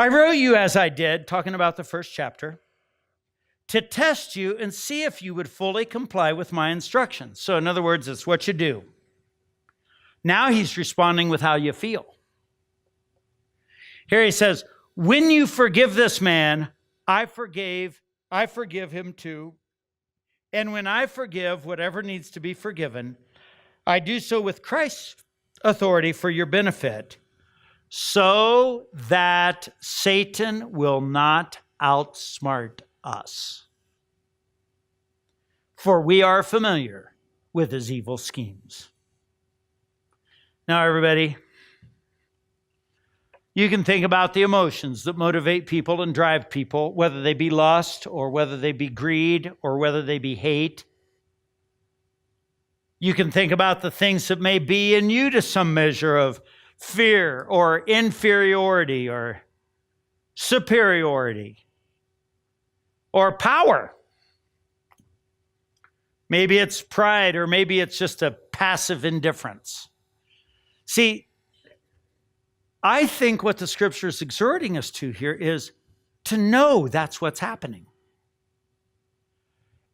I wrote you as I did, talking about the first chapter, to test you and see if you would fully comply with my instructions. So in other words, it's what you do. Now he's responding with how you feel. Here he says, when you forgive this man, I forgive him too. And when I forgive whatever needs to be forgiven, I do so with Christ's authority for your benefit, so that Satan will not outsmart us. For we are familiar with his evil schemes. Now, everybody, you can think about the emotions that motivate people and drive people, whether they be lust or whether they be greed or whether they be hate. You can think about the things that may be in you to some measure of fear or inferiority or superiority or power. Maybe it's pride, or maybe it's just a passive indifference. See, I think what the scripture is exhorting us to here is to know that's what's happening.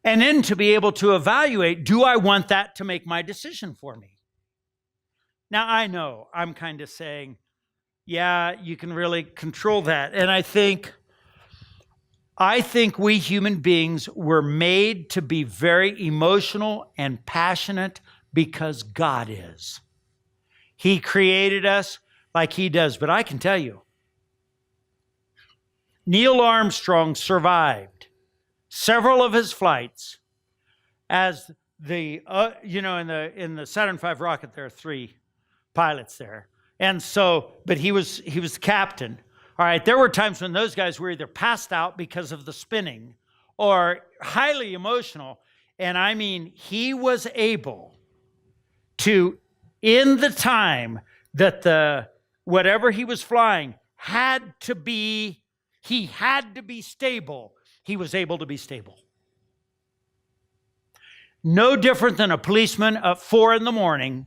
And then to be able to evaluate, do I want that to make my decision for me? Now, I know I'm kind of saying, yeah, you can really control that. And I think we human beings were made to be very emotional and passionate because God is. He created us like he does. But I can tell you, Neil Armstrong survived several of his flights as the, in the Saturn V rocket, there are 3 pilots there. And so, but he was the captain. All right, there were times when those guys were either passed out because of the spinning or highly emotional. And I mean, he was able to, in the time that whatever he was flying had to be stable, he was able to be stable. No different than a policeman at 4 a.m.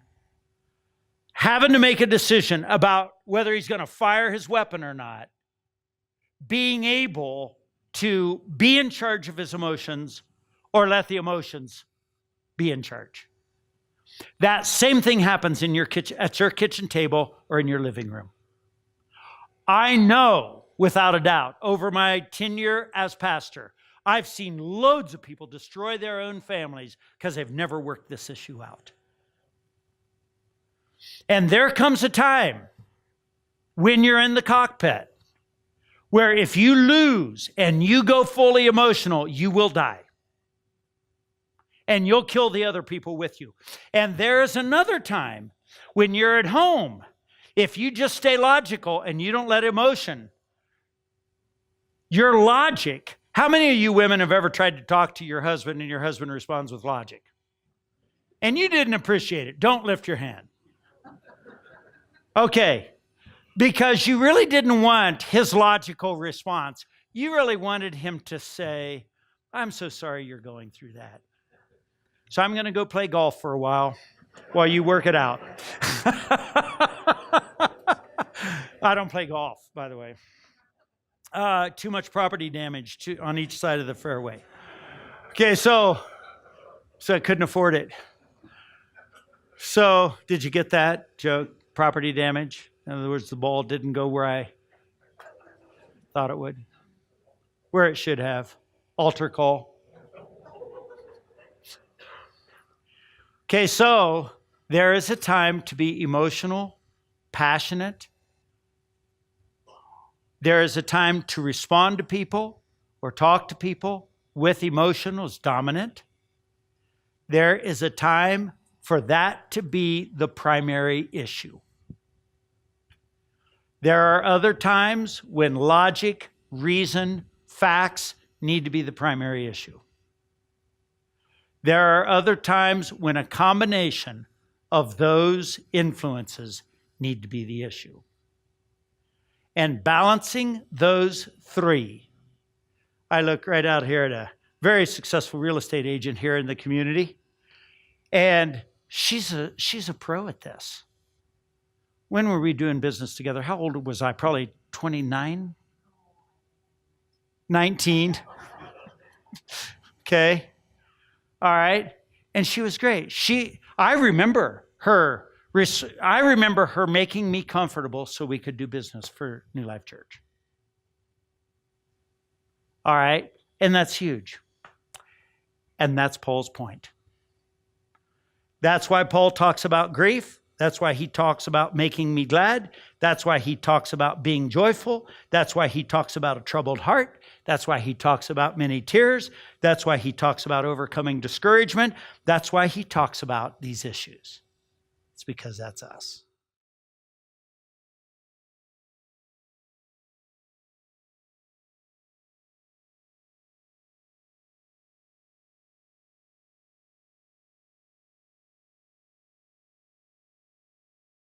having to make a decision about whether he's going to fire his weapon or not, being able to be in charge of his emotions or let the emotions be in charge. That same thing happens in your kitchen, at your kitchen table or in your living room. I know without a doubt, over my tenure as pastor, I've seen loads of people destroy their own families because they've never worked this issue out. And there comes a time when you're in the cockpit where if you lose and you go fully emotional, you will die. And you'll kill the other people with you. And there is another time when you're at home. If you just stay logical and you don't let emotion, your logic. How many of you women have ever tried to talk to your husband and your husband responds with logic? And you didn't appreciate it. Don't lift your hand. Okay. Because you really didn't want his logical response. You really wanted him to say, I'm so sorry you're going through that. So I'm going to go play golf for a while you work it out. I don't play golf, by the way. Too much property damage on each side of the fairway. Okay, so I couldn't afford it. So did you get that joke? Property damage? In other words, the ball didn't go where I thought it would. Where it should have. Altar call. Okay, so there is a time to be emotional, passionate. There is a time to respond to people or talk to people with emotion as dominant. There is a time for that to be the primary issue. There are other times when logic, reason, facts need to be the primary issue. There are other times when a combination of those influences need to be the issue. And balancing those 3. I look right out here at a very successful real estate agent here in the community. And she's a pro at this. When were we doing business together? How old was I? Probably 29, 19. Okay. All right. And she was great. I remember her making me comfortable so we could do business for New Life Church. All right. And that's huge. And that's Paul's point. That's why Paul talks about grief. That's why he talks about making me glad. That's why he talks about being joyful. That's why he talks about a troubled heart. That's why he talks about many tears. That's why he talks about overcoming discouragement. That's why he talks about these issues. It's because that's us.